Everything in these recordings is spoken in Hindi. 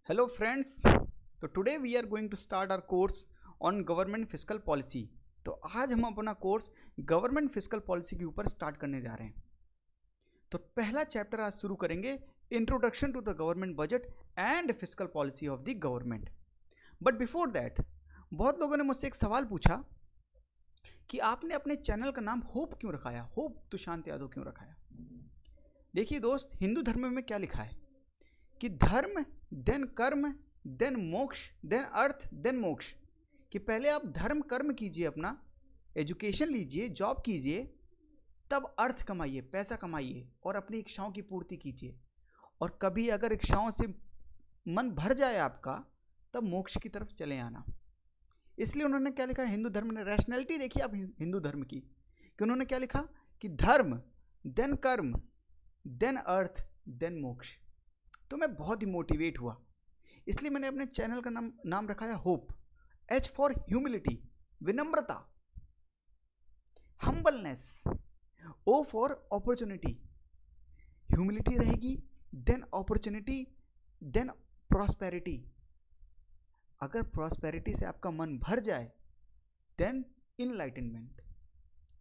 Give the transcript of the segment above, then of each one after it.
Hello friends, तो today we are going to start our course on government fiscal policy. तो आज हम अपना कोर्स गवर्नमेंट फिस्कल पॉलिसी के ऊपर स्टार्ट करने जा रहे हैं। तो पहला चैप्टर आज शुरू करेंगे, introduction to the government budget and fiscal policy of the government. But before that, बहुत लोगों ने मुझसे एक सवाल पूछा कि आपने अपने चैनल का नाम होप क्यों रखाया, होप तुषांत यादव क्यों रखाया। देखिए दोस्त, हिंदू धर्म में क्या लिखा है कि धर्म देन कर्म देन मोक्ष देन अर्थ देन मोक्ष, कि पहले आप धर्म कर्म कीजिए, अपना एजुकेशन लीजिए, जॉब कीजिए, तब अर्थ कमाइए, पैसा कमाइए और अपनी इच्छाओं की पूर्ति कीजिए। और कभी अगर इच्छाओं से मन भर जाए आपका, तब मोक्ष की तरफ चले आना। इसलिए उन्होंने क्या लिखा, हिंदू धर्म ने रैशनैलिटी देखिए आप हिंदू धर्म की, कि उन्होंने क्या लिखा कि धर्म देन कर्म देन अर्थ देन मोक्ष। तो मैं बहुत ही मोटिवेट हुआ, इसलिए मैंने अपने चैनल का नाम रखा है होप। एच फॉर ह्यूमिलिटी, विनम्रता, humbleness. O for opportunity, humility रहेगी, देन अपॉर्चुनिटी, देन प्रॉस्पेरिटी। अगर प्रॉस्पेरिटी से आपका मन भर जाए, then enlightenment.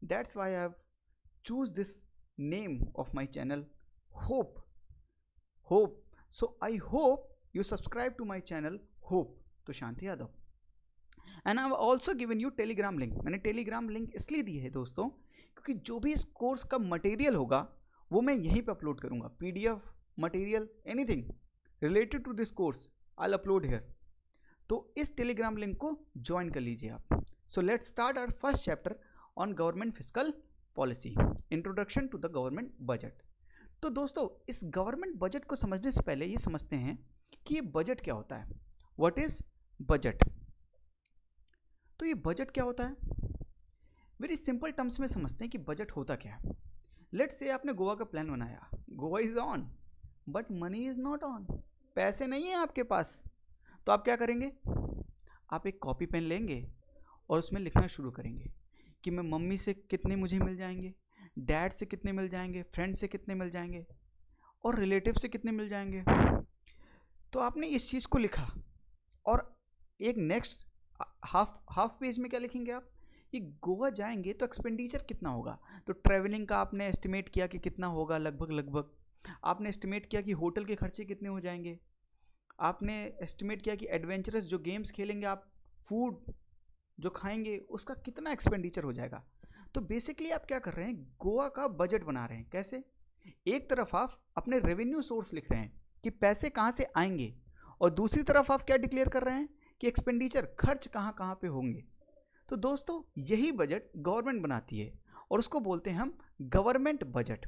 That's why I have chose this name of my channel, hope. Hope. So I hope you subscribe to my channel Hope Tushant Yadav, and I've also given you Telegram link. मैंने Telegram link इसलिए दी है दोस्तों, क्योंकि जो भी इस कोर्स का मटेरियल होगा वो मैं यहीं पे अपलोड करूँगा। PDF material, anything related to this course I will upload here. तो इस Telegram लिंक को ज्वाइन कर लीजिए आप। So let's start our first chapter on government fiscal policy, introduction to the government budget. तो दोस्तों, इस गवर्नमेंट बजट को समझने से पहले ये समझते हैं कि ये बजट क्या होता है। What is budget? तो ये बजट क्या होता है, वेरी सिंपल टर्म्स में समझते हैं कि बजट होता क्या है। लेट्स से आपने गोवा का प्लान बनाया, Goa is on but money is not on, पैसे नहीं है आपके पास। तो आप क्या करेंगे, आप एक कॉपी पेन लेंगे और उसमें लिखना शुरू करेंगे कि मैं मम्मी से कितने मुझे मिल जाएंगे, डैड से कितने मिल जाएंगे, फ्रेंड से कितने मिल जाएंगे और रिलेटिव से कितने मिल जाएंगे। तो आपने इस चीज़ को लिखा और एक नेक्स्ट हाफ पेज में क्या लिखेंगे आप, कि गोवा जाएंगे तो एक्सपेंडिचर कितना होगा। तो ट्रैवलिंग का आपने एस्टिमेट किया कि कितना होगा, लगभग आपने एस्टिमेट किया कि होटल के खर्चे कितने हो जाएंगे, आपने एस्टिमेट किया कि एडवेंचरस जो गेम्स खेलेंगे आप, फूड जो खाएंगे उसका कितना एक्सपेंडिचर हो जाएगा। तो बेसिकली आप क्या कर रहे हैं, गोवा का बजट बना रहे हैं। कैसे? एक तरफ आप अपने रेवेन्यू सोर्स लिख रहे हैं कि पैसे कहाँ से आएंगे, और दूसरी तरफ आप क्या डिक्लेयर कर रहे हैं कि एक्सपेंडिचर, खर्च कहाँ कहाँ पे होंगे। तो दोस्तों, यही बजट गवर्नमेंट बनाती है और उसको बोलते हैं हम गवर्नमेंट बजट।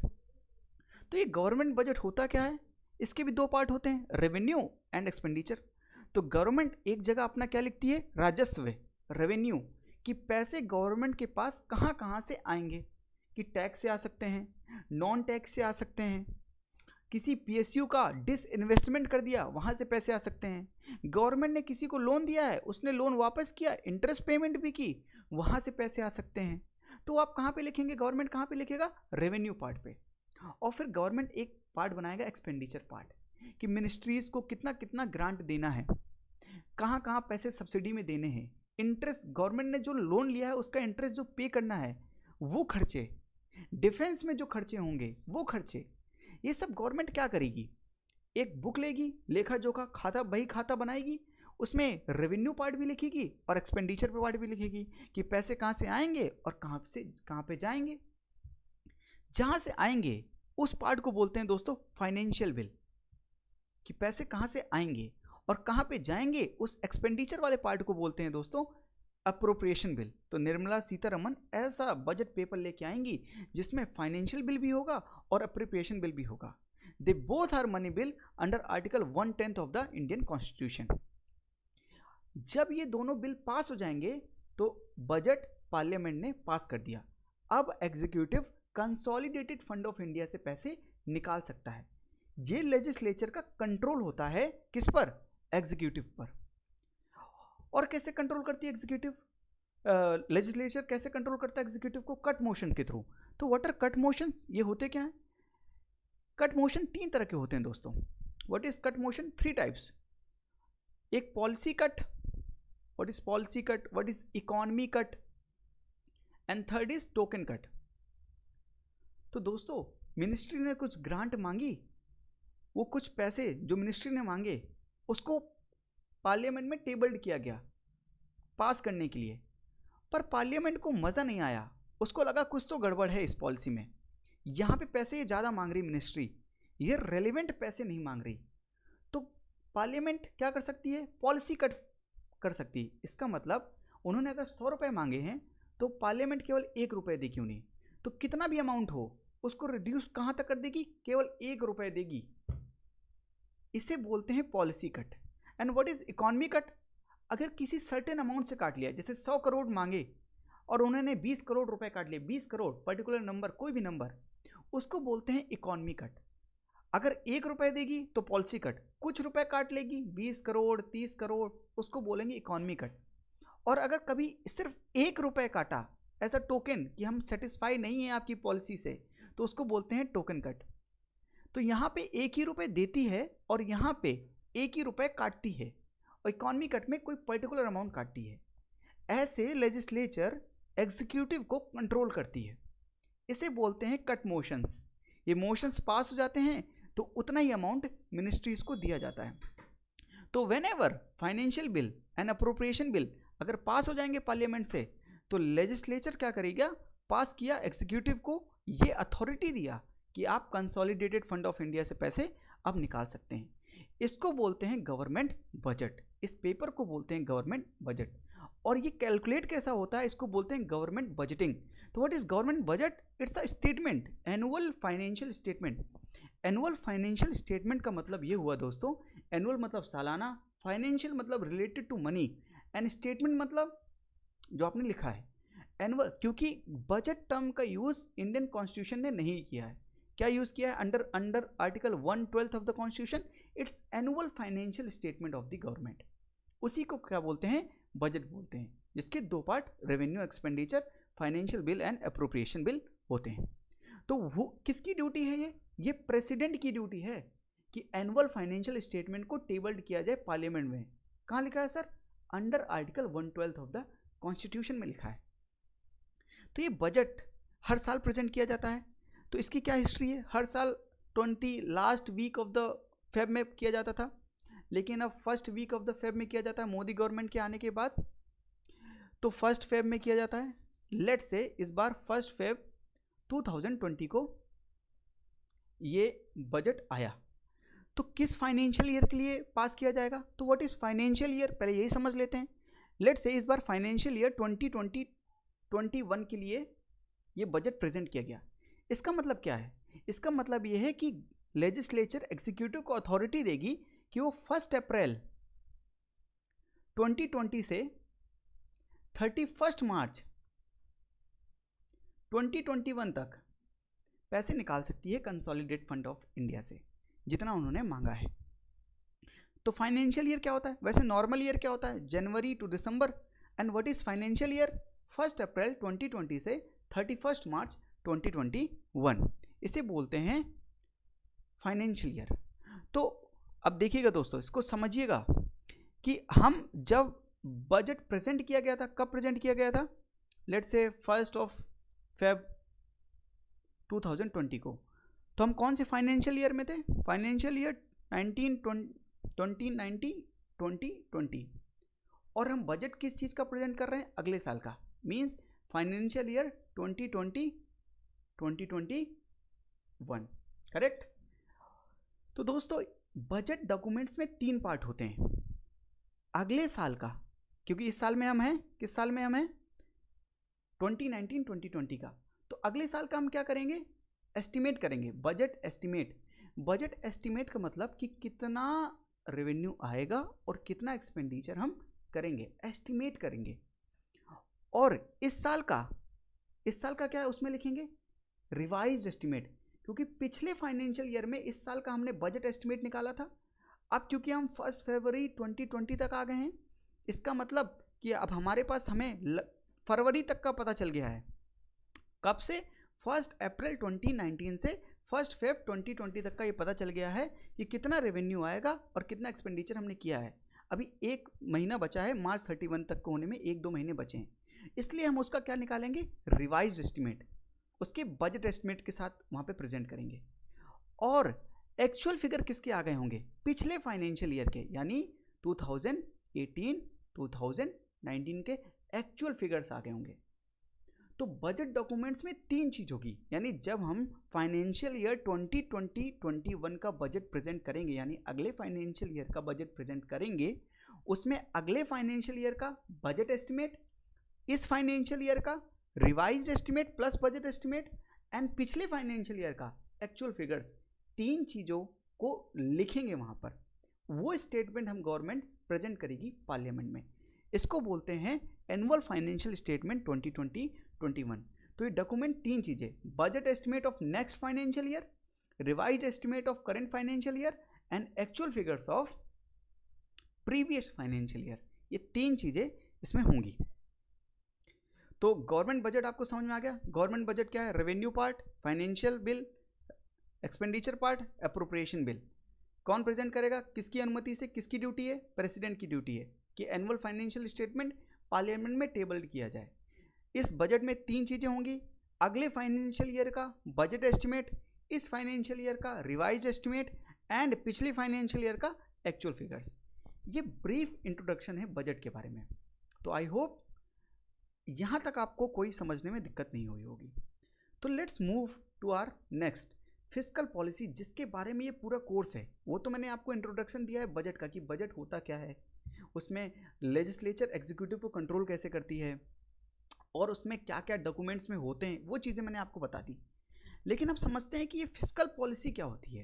तो ये गवर्नमेंट बजट होता क्या है, इसके भी दो पार्ट होते हैं, रेवेन्यू एंड एक्सपेंडिचर। तो गवर्नमेंट एक जगह अपना क्या लिखती है, राजस्व, रेवेन्यू, कि पैसे गवर्नमेंट के पास कहाँ कहाँ से आएंगे, कि टैक्स से आ सकते हैं, नॉन टैक्स से आ सकते हैं, किसी PSU का डिसइन्वेस्टमेंट कर दिया वहाँ से पैसे आ सकते हैं, गवर्नमेंट ने किसी को लोन दिया है, उसने लोन वापस किया, इंटरेस्ट पेमेंट भी की, वहाँ से पैसे आ सकते हैं। तो आप कहाँ पे लिखेंगे, गवर्नमेंट कहाँ पे लिखेगा, रेवेन्यू पार्ट पे। और फिर गवर्नमेंट एक पार्ट बनाएगा एक्सपेंडिचर पार्ट, कि मिनिस्ट्रीज को कितना कितना ग्रांट देना है, कहाँ कहाँ पैसे सब्सिडी में देने हैं, इंटरेस्ट गवर्नमेंट ने जो लोन लिया है उसका इंटरेस्ट जो पे करना है वो खर्चे, डिफेंस में जो खर्चे होंगे वो खर्चे, ये सब गवर्नमेंट क्या करेगी, एक बुक लेगी, लेखा जोखा खाता, बही खाता बनाएगी, उसमें रेवेन्यू पार्ट भी लिखेगी और एक्सपेंडिचर पार्ट भी लिखेगी, कि पैसे कहाँ से आएंगे और कहाँ से कहाँ पे जाएंगे। जहाँ से आएंगे उस पार्ट को बोलते हैं दोस्तों फाइनेंशियल बिल, कि पैसे कहाँ से आएंगे और कहाँ पे जाएंगे, उस एक्सपेंडिचर वाले पार्ट को बोलते हैं दोस्तों अप्रोप्रिएशन बिल। तो निर्मला सीतारमन ऐसा बजट पेपर लेके आएंगी जिसमें फाइनेंशियल बिल भी होगा और अप्रोप्रिएशन बिल भी होगा। They both are money bill under article 1/10 of the Indian constitution. जब ये दोनों बिल पास हो जाएंगे तो बजट पार्लियामेंट ने पास कर दिया। अब executive consolidated fund of India से पैसे निकाल सकता है। ये लेजिस्लेचर का कंट्रोल होता है किस पर, एग्जीक्यूटिव पर। और कैसे कंट्रोल करती है एग्जीक्यूटिव, लेजिस्लेचर कैसे कंट्रोल करता है एग्जीक्यूटिव को, कट मोशन के थ्रू। तो व्हाट आर कट मोशन, ये होते क्या है, कट मोशन तीन तरह के होते हैं दोस्तों। What is cut motion, 3 types. एक policy cut, what is policy cut, what is economy cut, and third is token cut. तो दोस्तों मिनिस्ट्री ने कुछ ग्रांट मांगी, वो कुछ पैसे जो मिनिस्ट्री ने मांगे उसको पार्लियामेंट में टेबल्ड किया गया पास करने के लिए, पर पार्लियामेंट को मज़ा नहीं आया, उसको लगा कुछ तो गड़बड़ है इस पॉलिसी में, यहाँ पे पैसे ये ज़्यादा मांग रही मिनिस्ट्री, ये रेलिवेंट पैसे नहीं मांग रही, तो पार्लियामेंट क्या कर सकती है, पॉलिसी कट कर सकती है। इसका मतलब उन्होंने अगर 100 रुपये मांगे हैं तो पार्लियामेंट केवल 1 रुपये देगी उन्हें, तो कितना भी अमाउंट हो उसको रिड्यूस कहाँ तक कर देगी, केवल 1 रुपये देगी। इसे बोलते हैं policy cut. And what is economy cut, अगर किसी सर्टेन अमाउंट से काट लिया, जैसे 100 करोड़ मांगे और उन्होंने 20 करोड़ रुपए काट लिए, 20 करोड़ पर्टिकुलर नंबर, कोई भी नंबर, उसको बोलते हैं इकोनॉमी कट। अगर 1 रुपये देगी तो पॉलिसी कट, कुछ रुपए काट लेगी 20 करोड़ 30 करोड़, उसको बोलेंगे इकोनॉमी कट। और अगर कभी सिर्फ 1 रुपये काटा एज अ टोकन कि हम सेटिस्फाई नहीं है आपकी पॉलिसी से, तो उसको बोलते हैं टोकन कट। तो यहाँ पे 1 ही रुपये देती है और यहाँ पे 1 ही रुपये काटती है, और इकोनॉमी कट में कोई पर्टिकुलर अमाउंट काटती है। ऐसे लेजिस्लेचर एग्जीक्यूटिव को कंट्रोल करती है, इसे बोलते हैं कट मोशंस। ये मोशंस पास हो जाते हैं तो उतना ही अमाउंट मिनिस्ट्रीज को दिया जाता है। तो when ever financial bill and appropriation bill अगर पास हो जाएंगे पार्लियामेंट से, तो लेजिस्लेचर क्या करेगा, पास किया, एग्जीक्यूटिव को ये अथॉरिटी दिया कि आप कंसोलिडेटेड फंड ऑफ इंडिया से पैसे अब निकाल सकते हैं। इसको बोलते हैं गवर्नमेंट बजट, इस पेपर को बोलते हैं गवर्नमेंट बजट। और ये कैलकुलेट कैसा होता है, इसको बोलते हैं गवर्नमेंट बजटिंग। तो what is government budget, it's a statement, annual financial statement. Annual financial statement का मतलब ये हुआ दोस्तों, एनुअल मतलब सालाना, फाइनेंशियल मतलब related to money, and statement मतलब जो आपने लिखा है एनुअल। क्योंकि बजट टर्म का यूज़ इंडियन कॉन्स्टिट्यूशन ने नहीं किया है, क्या यूज़ किया है, under article 1/12 of the constitution, it's annual financial statement of the government. उसी को क्या बोलते हैं, बजट बोलते हैं, जिसके 2 part revenue expenditure, financial bill and appropriation bill होते हैं। तो वो किसकी ड्यूटी है, ये प्रेसिडेंट की ड्यूटी है कि एनुअल फाइनेंशियल स्टेटमेंट को टेबल्ड किया जाए पार्लियामेंट में। कहाँ लिखा है sir, under article 1/12 of the constitution में लिखा है। तो ये बजट हर साल प्रेजेंट किया जाता है। तो इसकी क्या हिस्ट्री है, हर साल last week of the Feb में किया जाता था, लेकिन अब first week of the Feb में किया जाता है मोदी गवर्नमेंट के आने के बाद। तो फर्स्ट फेब में किया जाता है। लेट्स से इस बार फर्स्ट फेब 2020 को ये बजट आया, तो किस फाइनेंशियल ईयर के लिए पास किया जाएगा, तो व्हाट इज फाइनेंशियल ईयर, पहले यही समझ लेते हैं। लेट्स से इस बार फाइनेंशियल ईयर 2020-21 के लिए ये बजट प्रेजेंट किया गया। इसका मतलब क्या है, इसका मतलब ये है कि लेजिस्लेचर एग्जीक्यूटिव को अथॉरिटी देगी कि वो 1 अप्रैल 2020 से 31 मार्च 2021 तक पैसे निकाल सकती है कंसोलिडेटेड फंड ऑफ इंडिया से, जितना उन्होंने मांगा है। तो फाइनेंशियल ईयर क्या होता है, वैसे नॉर्मल ईयर क्या होता है, January to December, and what is financial year, 1 April 2020 से 31 मार्च 2021, इसे बोलते हैं फाइनेंशियल ईयर। तो अब देखिएगा दोस्तों, इसको समझिएगा कि हम जब बजट प्रेजेंट किया गया था, कब प्रेजेंट किया गया था, लेट्स से 1 फेब 2020 को, तो हम कौन से फाइनेंशियल ईयर में थे, फाइनेंशियल ईयर 2019-20, और हम बजट किस चीज़ का प्रेजेंट कर रहे हैं, अगले साल का, मींस फाइनेंशियल ईयर 2020-2021, करेक्ट। तो दोस्तों बजट डॉक्यूमेंट्स में 3 पार्ट होते हैं। अगले साल का, क्योंकि इस साल में हम हैं, किस साल में हम हैं, 2019-2020 का, तो अगले साल का हम क्या करेंगे, एस्टिमेट करेंगे, बजट एस्टिमेट। बजट एस्टिमेट का मतलब कि कितना रेवेन्यू आएगा और कितना एक्सपेंडिचर हम करेंगे, एस्टिमेट करेंगे। और इस साल का क्या है, उसमें लिखेंगे रिवाइज्ड एस्टिमेट, क्योंकि पिछले फाइनेंशियल ईयर में इस साल का हमने बजट एस्टिमेट निकाला था। अब क्योंकि हम 1 फरवरी 2020 तक आ गए हैं, इसका मतलब कि अब हमारे पास हमें फरवरी तक का पता चल गया है। कब से, 1 अप्रैल 2019 से 1 फेब 2020 तक का ये पता चल गया है कि कितना रेवेन्यू आएगा और कितना एक्सपेंडिचर हमने किया है। अभी एक महीना बचा है, मार्च 31 तक को होने में 1-2 महीने बचे हैं, इसलिए हम उसका क्या निकालेंगे, रिवाइज एस्टिमेट, उसके बजट एस्टिमेट के साथ वहाँ पे प्रेजेंट करेंगे। और एक्चुअल फिगर किसके आ गए होंगे, पिछले फाइनेंशियल ईयर के, यानी 2018-2019 के एक्चुअल फिगर्स आ गए होंगे। तो बजट डॉक्यूमेंट्स में 3 चीज होगी, यानी जब हम फाइनेंशियल ईयर 2020-21 का बजट प्रेजेंट करेंगे, यानी अगले फाइनेंशियल ईयर का बजट प्रेजेंट करेंगे, उसमें अगले फाइनेंशियल ईयर का बजट एस्टिमेट, इस फाइनेंशियल ईयर का revised estimate plus budget estimate, and पिछले फाइनेंशियल ईयर का एक्चुअल फिगर्स, 3 चीज़ों को लिखेंगे वहाँ पर। वो स्टेटमेंट हम गवर्नमेंट प्रेजेंट करेगी पार्लियामेंट में। इसको बोलते हैं एनुअल फाइनेंशियल स्टेटमेंट 2020-21। तो ये डॉक्यूमेंट 3 चीज़ें, budget estimate of next financial year, revised estimate of current financial year and actual figures of previous financial year, ये 3 चीज़ें इसमें होंगी। तो गवर्नमेंट बजट आपको समझ में आ गया। गवर्नमेंट बजट क्या है, revenue part, financial bill, expenditure part, appropriation bill. कौन प्रेजेंट करेगा, किसकी अनुमति से, किसकी ड्यूटी है, प्रेसिडेंट की ड्यूटी है कि एनुअल फाइनेंशियल स्टेटमेंट पार्लियामेंट में टेबल किया जाए। इस बजट में 3 चीज़ें होंगी, अगले फाइनेंशियल ईयर का बजट एस्टिमेट, इस फाइनेंशियल ईयर का रिवाइज एस्टिमेट एंड पिछले फाइनेंशियल ईयर का एक्चुअल फिगर्स। ये ब्रीफ इंट्रोडक्शन है बजट के बारे में। तो आई होप यहाँ तक आपको कोई समझने में दिक्कत नहीं हुई होगी। तो let's move to our next, fiscal policy, जिसके बारे में ये पूरा कोर्स है। वो तो मैंने आपको इंट्रोडक्शन दिया है बजट का, कि बजट होता क्या है, उसमें लेजिस्लेचर एग्जीक्यूटिव को कंट्रोल कैसे करती है और उसमें क्या क्या डॉक्यूमेंट्स में होते हैं, वो चीज़ें मैंने आपको बता दी। लेकिन अब समझते हैं कि ये फिस्कल पॉलिसी क्या होती है,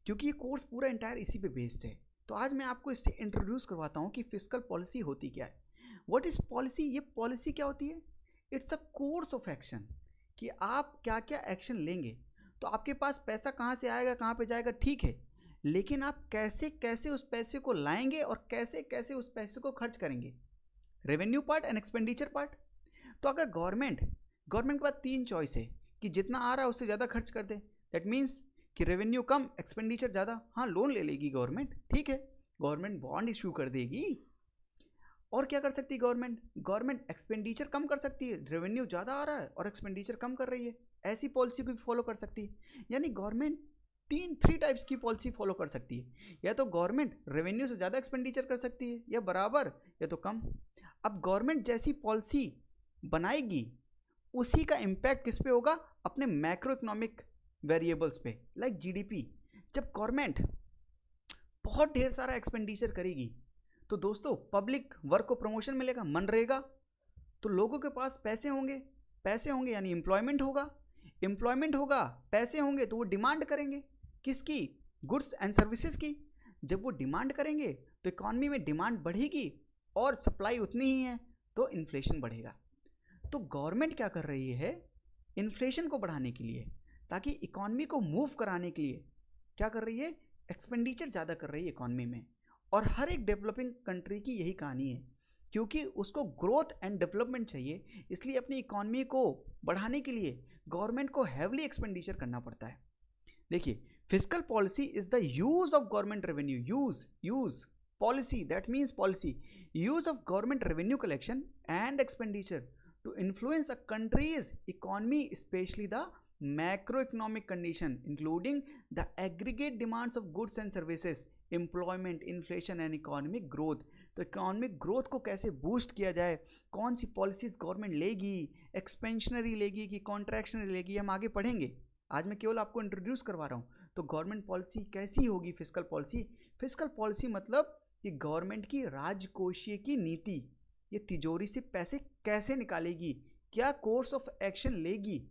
क्योंकि ये कोर्स पूरा एंटायर इसी पे बेस्ड है। तो आज मैं आपको इससे इंट्रोड्यूस करवाता हूँ कि फिस्कल पॉलिसी होती क्या है। व्हाट इज पॉलिसी, ये पॉलिसी क्या होती है, it's a course of action, कि आप क्या क्या एक्शन लेंगे। तो आपके पास पैसा कहाँ से आएगा, कहाँ पे जाएगा, ठीक है, लेकिन आप कैसे कैसे उस पैसे को लाएंगे और कैसे कैसे उस पैसे को खर्च करेंगे, revenue part and expenditure part. तो अगर गवर्नमेंट के पास 3 चॉइस है कि जितना आ रहा है उससे ज़्यादा खर्च कर दे, दैट मीन्स कि रेवेन्यू कम एक्सपेंडिचर ज़्यादा, हाँ लोन ले लेगी गवर्नमेंट, ठीक है, गवर्नमेंट बॉन्ड इशू कर देगी। और क्या कर सकती है गवर्नमेंट एक्सपेंडिचर कम कर सकती है, रेवेन्यू ज़्यादा आ रहा है और एक्सपेंडिचर कम कर रही है, ऐसी पॉलिसी को भी फॉलो कर सकती है। यानी गवर्नमेंट 3 टाइप्स की पॉलिसी फॉलो कर सकती है, या तो गवर्नमेंट रेवेन्यू से ज़्यादा एक्सपेंडिचर कर सकती है, या बराबर, या तो कम। अब गवर्नमेंट जैसी पॉलिसी बनाएगी, उसी का इम्पैक्ट किस पे होगा, अपने मैक्रो इकोनॉमिक वेरिएबल्स पे, लाइक जीडीपी। जब गवर्नमेंट बहुत ढेर सारा एक्सपेंडिचर करेगी तो दोस्तों पब्लिक वर्क को प्रमोशन मिलेगा, मनरेगा, तो लोगों के पास पैसे होंगे यानी एम्प्लॉयमेंट होगा, पैसे होंगे तो वो डिमांड करेंगे, किसकी, गुड्स एंड सर्विसेज की। जब वो डिमांड करेंगे तो इकॉनमी में डिमांड बढ़ेगी और सप्लाई उतनी ही है, तो इन्फ्लेशन बढ़ेगा। तो गवर्नमेंट क्या कर रही है, इन्फ्लेशन को बढ़ाने के लिए, ताकि इकॉनमी को मूव कराने के लिए क्या कर रही है, एक्सपेंडिचर ज़्यादा कर रही है इकॉनमी में। और हर एक डेवलपिंग कंट्री की यही कहानी है, क्योंकि उसको ग्रोथ एंड डेवलपमेंट चाहिए, इसलिए अपनी इकॉनमी को बढ़ाने के लिए गवर्नमेंट को हैवली एक्सपेंडिचर करना पड़ता है। देखिए, fiscal policy is the use of government revenue, use policy, that means policy, use of government revenue collection and expenditure to influence a country's economy, especially the macroeconomic condition, including the aggregate demands of goods and services, employment, inflation and economic growth। तो इकोनॉमिक ग्रोथ को कैसे बूस्ट किया जाए, कौन सी पॉलिसीज गवर्नमेंट लेगी, एक्सपेंशनरी लेगी कि कॉन्ट्रैक्शनरी लेगी, हम आगे पढ़ेंगे। आज मैं केवल आपको इंट्रोड्यूस करवा रहा हूँ। तो गवर्नमेंट पॉलिसी कैसी होगी, फिस्कल पॉलिसी मतलब कि गवर्नमेंट की राजकोषीय की नीति, ये तिजोरी से पैसे कैसे निकालेगी, क्या कोर्स ऑफ एक्शन लेगी,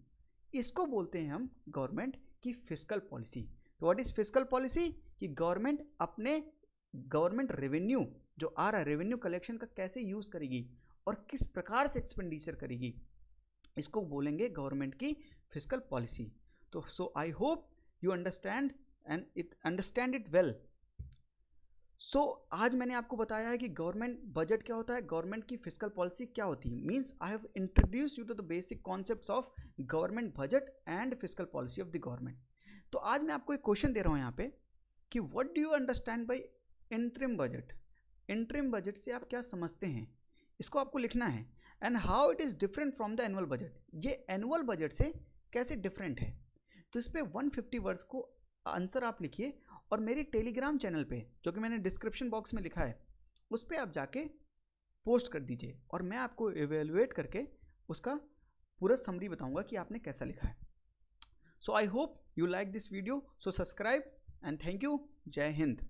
इसको बोलते हैं हम गवर्नमेंट की फिस्कल पॉलिसी। तो व्हाट इज फिस्कल पॉलिसी, कि गवर्नमेंट अपने गवर्नमेंट रेवेन्यू जो आ रहा है, रेवेन्यू कलेक्शन का कैसे यूज करेगी और किस प्रकार से एक्सपेंडिचर करेगी, इसको बोलेंगे गवर्नमेंट की फिस्कल पॉलिसी। तो so I hope you understand it well. So आज मैंने आपको बताया है कि गवर्नमेंट बजट क्या होता है, गवर्नमेंट की फिस्कल पॉलिसी क्या होती है। Means I have introduce you to the basic concepts of government budget and fiscal policy of the government. तो आज मैं आपको एक क्वेश्चन दे रहा हूँ यहाँ पे कि what do you understand by interim budget. Interim budget से आप क्या समझते हैं, इसको आपको लिखना है। And how it is different from the annual budget, ये एनुअल बजट से कैसे डिफरेंट है। तो इस पर 150 वर्ड्स को आंसर आप लिखिए और मेरे टेलीग्राम चैनल पे, जो कि मैंने डिस्क्रिप्शन बॉक्स में लिखा है, उस पर आप जाके पोस्ट कर दीजिए और मैं आपको एवेलुएट करके उसका पूरा समरी बताऊंगा कि आपने कैसा लिखा है। So I hope you like this video, so subscribe and thank you. जय हिंद।